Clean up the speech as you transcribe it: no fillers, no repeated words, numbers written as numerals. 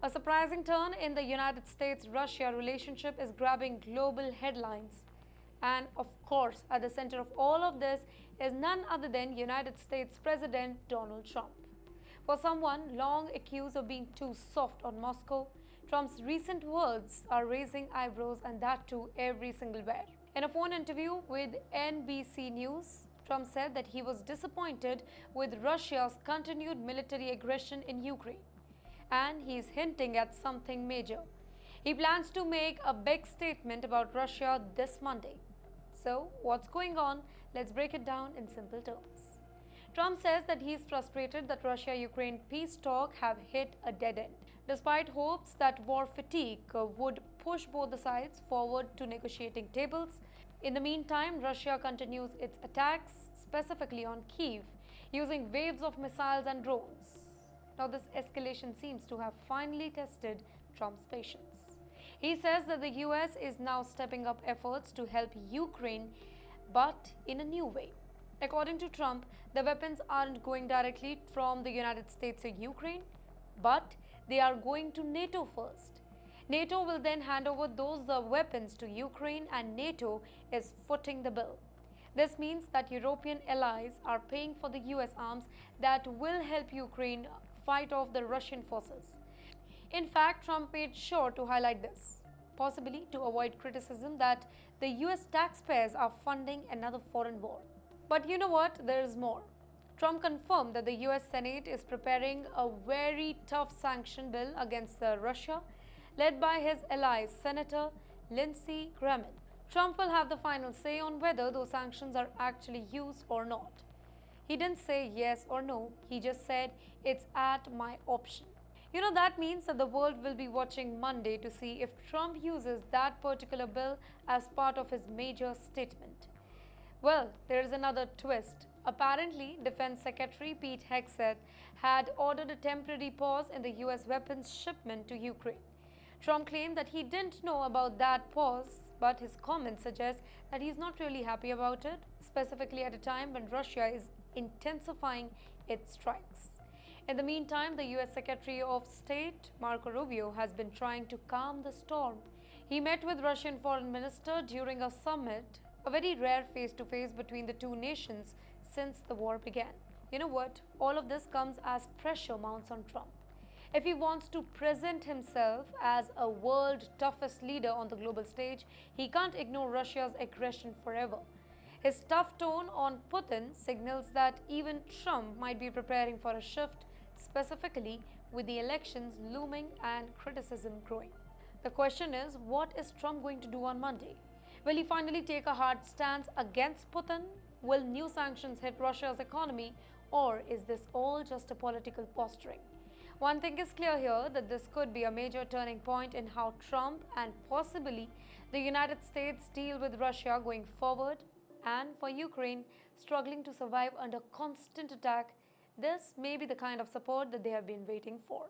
A surprising turn in the United States-Russia relationship is grabbing global headlines. And of course, at the center of all of this is none other than United States President Donald Trump. For someone long accused of being too soft on Moscow, Trump's recent words are raising eyebrows, and that too every single where. In a phone interview with NBC News, Trump said that he was disappointed with Russia's continued military aggression in Ukraine, and he is hinting at something major. He plans to make a big statement about Russia this Monday. So, what's going on? Let's break it down in simple terms. Trump says that he is frustrated that Russia-Ukraine peace talks have hit a dead end, despite hopes that war fatigue would push both the sides forward to negotiating tables. In the meantime, Russia continues its attacks, specifically on Kyiv, using waves of missiles and drones. Now, this escalation seems to have finally tested Trump's patience. He says that the U.S. is now stepping up efforts to help Ukraine, but in a new way. According to Trump, the weapons aren't going directly from the United States to Ukraine, but they are going to NATO first. NATO will then hand over those weapons to Ukraine, and NATO is footing the bill. This means that European allies are paying for the US arms that will help Ukraine fight off the Russian forces. In fact, Trump made sure to highlight this, possibly to avoid criticism that the US taxpayers are funding another foreign war. But you know what? There is more. Trump confirmed that the US Senate is preparing a very tough sanction bill against Russia, led by his ally, Senator Lindsey Graham. Trump will have the final say on whether those sanctions are actually used or not. He didn't say yes or no, he just said it's at my option. That means that the world will be watching Monday to see if Trump uses that particular bill as part of his major statement. Well, there is another twist. Apparently, Defense Secretary Pete Hegseth had ordered a temporary pause in the US weapons shipment to Ukraine. Trump claimed that he didn't know about that pause, but his comments suggest that he's not really happy about it, specifically at a time when Russia is intensifying its strikes. In the meantime, the US Secretary of State Marco Rubio has been trying to calm the storm. He met with Russian Foreign Minister during a summit, a very rare face-to-face between the two nations since the war began. You know what? All of this comes as pressure mounts on Trump. If he wants to present himself as a world toughest leader on the global stage, he can't ignore Russia's aggression forever. His tough tone on Putin signals that even Trump might be preparing for a shift, specifically with the elections looming and criticism growing. The question is, what is Trump going to do on Monday? Will he finally take a hard stance against Putin? Will new sanctions hit Russia's economy, or is this all just a political posturing? One thing is clear here, that this could be a major turning point in how Trump and possibly the United States deal with Russia going forward. And for Ukraine, struggling to survive under constant attack, this may be the kind of support that they have been waiting for.